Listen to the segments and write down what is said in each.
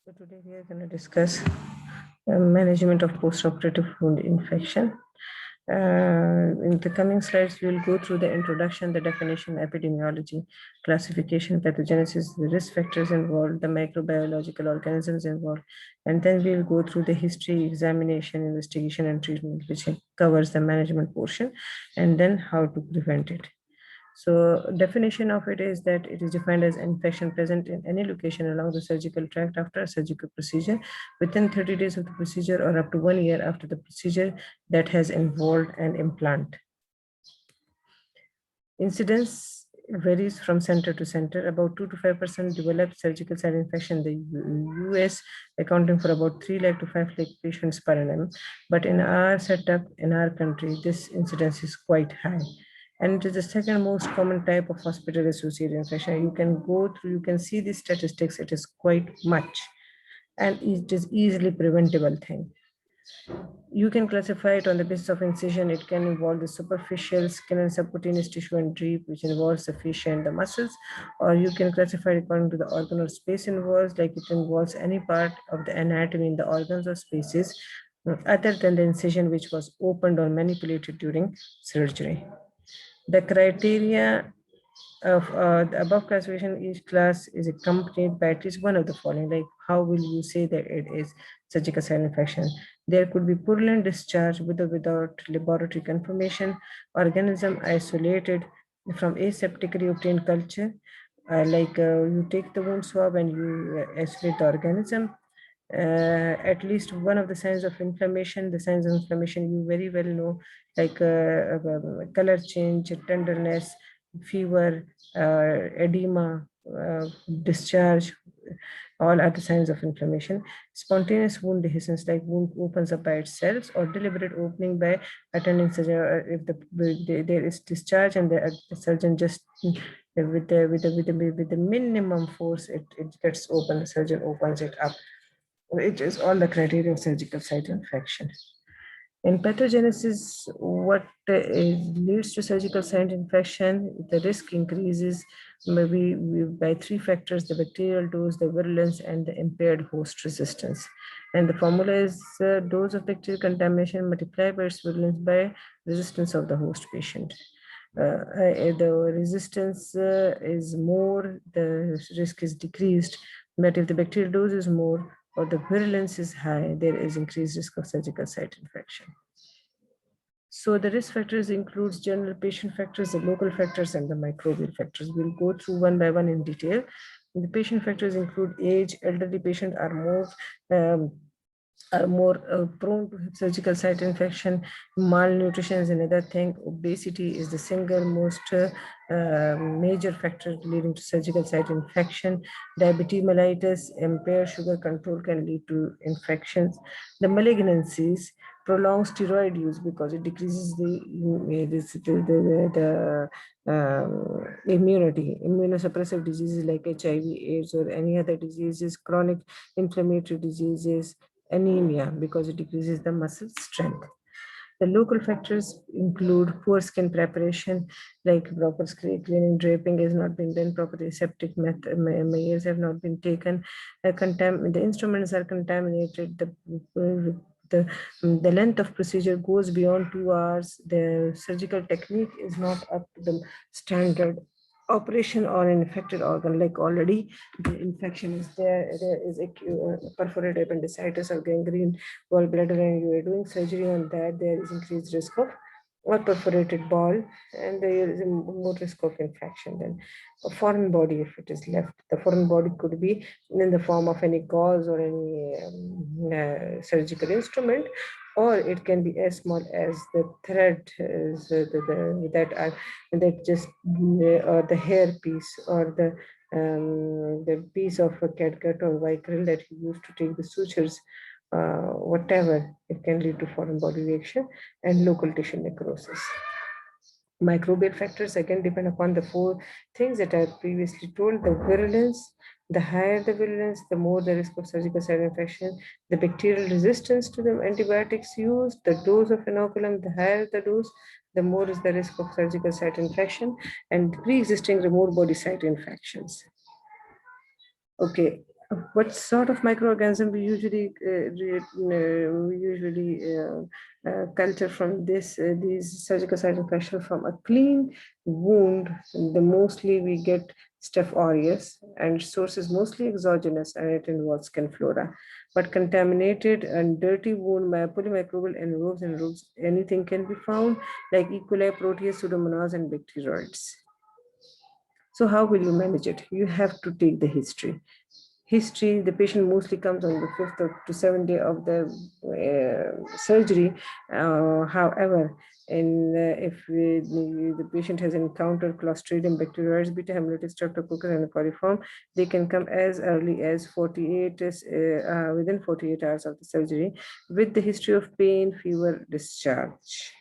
So today we are going to discuss management of post-operative wound infection. In the coming slides, we will go through the introduction, the definition, epidemiology, classification, pathogenesis, the risk factors involved, the microbiological organisms involved, and then we will go through the history, examination, investigation, and treatment, which covers the management portion, and then how to prevent it. So definition of it is that it is defined as infection present in any location along the surgical tract after a surgical procedure within 30 days of the procedure or up to 1 year after the procedure that has involved an implant. Incidence varies from center to center. About 2 to 5% develop surgical site infection in the US, accounting for about 3 lakh to 5 lakh patients per annum. But in our setup, in our country, this incidence is quite high. And it is the second most common type of hospital-associated infection. You can go through, you can see the statistics, it is quite much. And it is easily preventable thing. You can classify it on the basis of incision. It can involve the superficial skin and subcutaneous tissue and drape, which involves the fascia and the muscles, or you can classify it according to the organ or space involved, like it involves any part of the anatomy in the organs or spaces other than the incision which was opened or manipulated during surgery. The criteria of the above classification, each class is accompanied by at least one of the following. Like, how will you say that it is surgical site infection? There could be purulent discharge with or without laboratory confirmation, organism isolated from aseptically obtained culture, you take the wound swab and you isolate the organism. At least one of the signs of inflammation, the signs of inflammation you very well know, like color change, tenderness, fever, edema, discharge, all are the signs of inflammation. Spontaneous wound dehiscence, like wound opens up by itself, or deliberate opening by attending surgery, or if there is discharge and the surgeon just with the minimum force, it gets open, the surgeon opens it up. It is all the criteria of surgical site infection. In pathogenesis, what leads to surgical site infection, the risk increases maybe by three factors: the bacterial dose, the virulence, and the impaired host resistance. And the formula is dose of bacterial contamination multiplied by its virulence by resistance of the host patient. The resistance is more, the risk is decreased. But if the bacterial dose is more or the virulence is high, there is increased risk of surgical site infection. So the risk factors includes general patient factors, the local factors, and the microbial factors. We'll go through one by one in detail. The patient factors include age. Elderly patients are more prone to surgical site infection. Malnutrition is another thing. Obesity is the single most major factor leading to surgical site infection. Diabetes mellitus, impaired sugar control can lead to infections. The malignancies, prolonged steroid use because it decreases the immunity. Immunosuppressive diseases like HIV, AIDS, or any other diseases, chronic inflammatory diseases, anemia because it decreases the muscle strength. The local factors include poor skin preparation, like proper cleaning, draping has not been done properly, septic measures have not been taken, the instruments are contaminated, the length of procedure goes beyond 2 hours, the surgical technique is not up to the standard, operation on an infected organ, like already the infection is there is a perforated appendicitis or gangrene gallbladder, and you are doing surgery on that, there is increased risk of or perforated ball, and there is a more risk of infection than a foreign body. If it is left, the foreign body could be in the form of any gauze or any surgical instrument, or it can be as small as the thread that just or the hair piece, or the piece of a catgut or vicryl that you use to take the sutures, whatever, it can lead to foreign body reaction and local tissue necrosis. Microbial factors again depend upon the four things that I previously told: the virulence. The higher the virulence, the more the risk of surgical site infection. The bacterial resistance to the antibiotics used, the dose of inoculum, the higher the dose, the more is the risk of surgical site infection and pre-existing remote body site infections. Okay, what sort of microorganism we usually culture from these surgical site infection from a clean wound. The mostly we get Staph aureus, and source is mostly exogenous, and it involves skin flora. But contaminated and dirty wound by polymicrobial anaerobes, anything can be found, like E. coli, Proteus, Pseudomonas, and bacteroids. So how will you manage it? You have to take the history. The patient mostly comes on the 5th to 7th day of the surgery. However, if the patient has encountered Clostridium, bacteroides, beta hemolytic, streptococcus, and coliform, they can come as early as within 48 hours of the surgery with the history of pain, fever, discharge.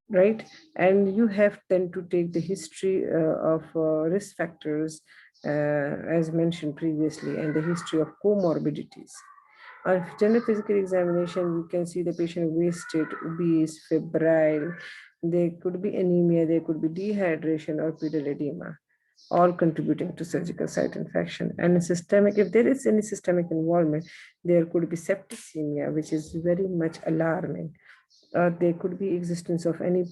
Right, and you have then to take the history of risk factors as mentioned previously, and the history of comorbidities. On general physical examination, you can see the patient wasted, obese, febrile. There could be anemia, there could be dehydration or pedal edema, all contributing to surgical site infection. And systemic, if there is any systemic involvement, there could be septicemia, which is very much alarming. There could be existence of any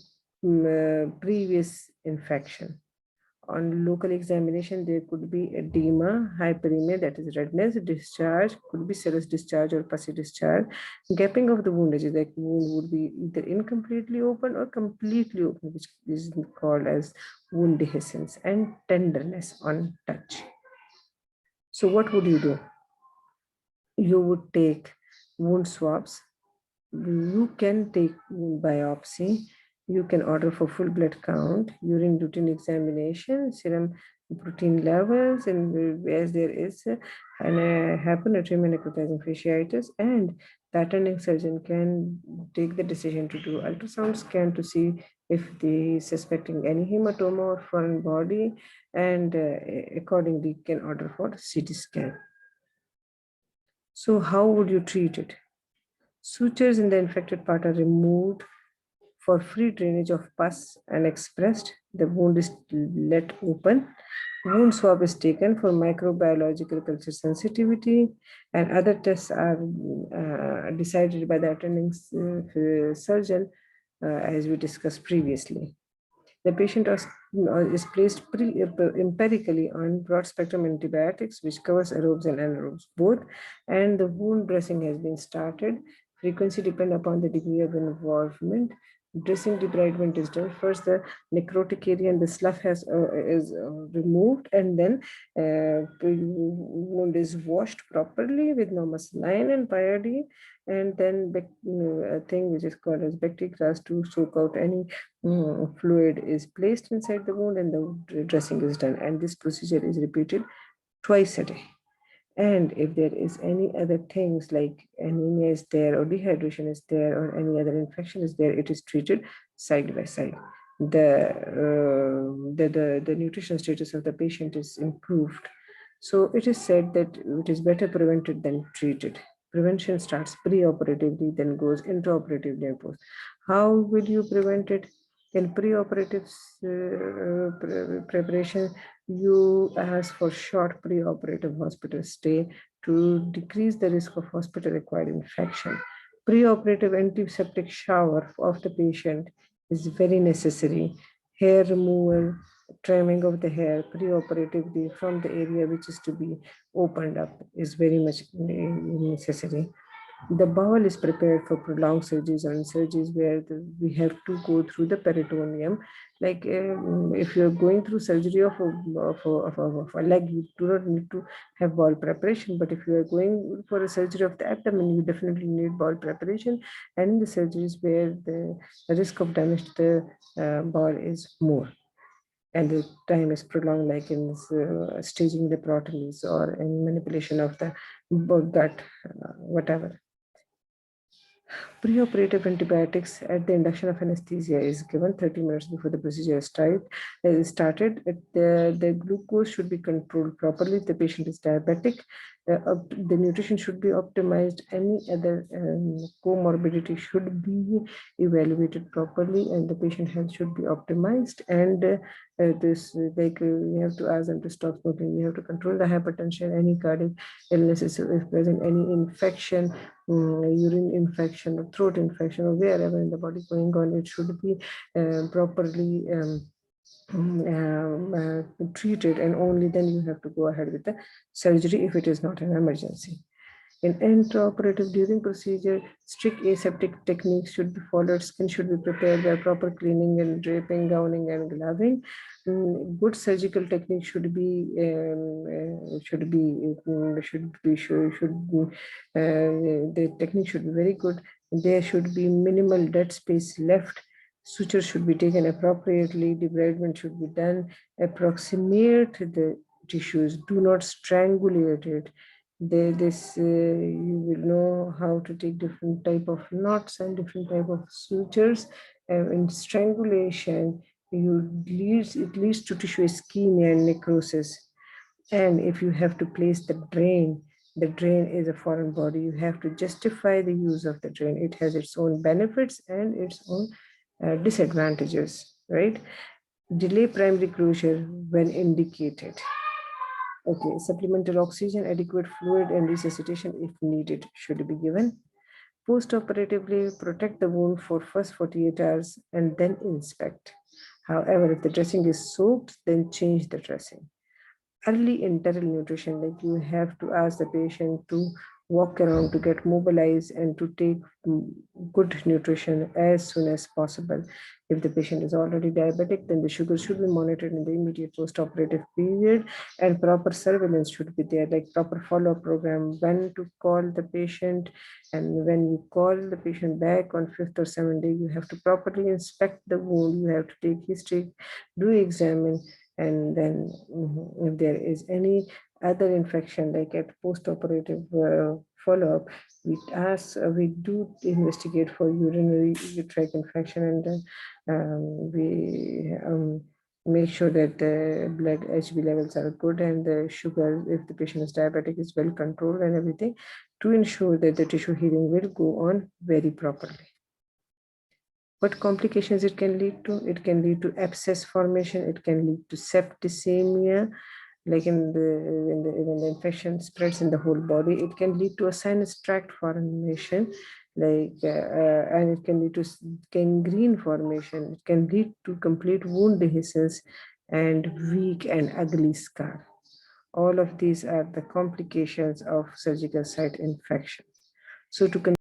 previous infection. On local examination, there could be edema, hyperemia, that is redness, discharge, could be serous discharge or pussy discharge. Gapping of the wound edges, like wound would be either incompletely open or completely open, which is called as wound dehiscence, and tenderness on touch. So what would you do? You would take wound swabs. You can take biopsy. You can order for full blood count, urine routine examination, serum protein levels, and as there is an hyponatremia necrotizing fasciitis, and the attending surgeon can take the decision to do ultrasound scan to see if they suspecting any hematoma or foreign body, and accordingly can order for CT scan. So how would you treat it? Sutures in the infected part are removed for free drainage of pus and expressed. The wound is let open. Wound swab is taken for microbiological culture sensitivity, and other tests are decided by the attending surgeon, as we discussed previously. The patient is placed empirically on broad spectrum antibiotics, which covers aerobes and anaerobes both, and the wound dressing has been started. Frequency depend upon the degree of involvement. Dressing debridement is done. First, the necrotic area and the slough is removed, and then wound is washed properly with normal saline and iodine, and then a thing which is called as Bactigras to soak out any fluid is placed inside the wound, and the dressing is done. And this procedure is repeated twice a day. And if there is any other things like anemia is there, or dehydration is there, or any other infection is there, it is treated side by side. The nutrition status of the patient is improved. So it is said that it is better prevented than treated. Prevention starts pre-operatively, then goes intraoperatively and post. How will you prevent it? In preoperative preparation, you ask for short preoperative hospital stay to decrease the risk of hospital-acquired infection. Preoperative antiseptic shower of the patient is very necessary. Hair removal, trimming of the hair preoperatively from the area which is to be opened up is very much necessary. The bowel is prepared for prolonged surgeries, and surgeries where we have to go through the peritoneum. Like if you're going through surgery of a leg, you do not need to have bowel preparation. But if you are going for a surgery of the abdomen, you definitely need bowel preparation. And the surgeries where the risk of damage to the bowel is more, and the time is prolonged, like in staging the proteins or in manipulation of the gut, whatever. Preoperative antibiotics at the induction of anesthesia is given 30 minutes before the procedure started. The glucose should be controlled properly if the patient is diabetic. The nutrition should be optimized. Any other comorbidity should be evaluated properly, and the patient health should be optimized. And we have to ask them to stop smoking. We have to control the hypertension, any cardiac illnesses, if present any infection, urine infection or throat infection or wherever in the body going on, it should be properly treated, and only then you have to go ahead with the surgery if it is not an emergency. In intraoperative during procedure, strict aseptic techniques should be followed. Skin should be prepared by proper cleaning and draping, gowning, and gloving. Good surgical technique should be the technique should be very good. There should be minimal dead space left. Sutures should be taken appropriately. Debridement should be done. Approximate the tissues. Do not strangulate it. You will know how to take different type of knots and different type of sutures. In strangulation, it leads to tissue ischemia and necrosis. And if you have to place the drain is a foreign body. You have to justify the use of the drain. It has its own benefits and its own disadvantages, right? Delay primary closure when indicated. Okay, supplemental oxygen, adequate fluid, and resuscitation, if needed, should be given. Post-operatively, protect the wound for first 48 hours and then inspect. However, if the dressing is soaked, then change the dressing. Early enteral nutrition, like you have to ask the patient to walk around, to get mobilized, and to take good nutrition as soon as possible. If the patient is already diabetic, then the sugar should be monitored in the immediate post-operative period, and proper surveillance should be there, like proper follow-up program, when to call the patient, and when you call the patient back on 5th or 7th day, you have to properly inspect the wound, you have to take history, do examine, and then if there is any other infection, like at post-operative follow-up, we do investigate for urinary tract infection, and then we make sure that the blood HB levels are good, and the sugar, if the patient is diabetic, is well controlled, and everything, to ensure that the tissue healing will go on very properly. What complications it can lead to? It can lead to abscess formation. It can lead to septicemia, like when the infection spreads in the whole body. It can lead to a sinus tract formation, and it can lead to gangrene formation. It can lead to complete wound dehiscence and weak and ugly scar. All of these are the complications of surgical site infection. So to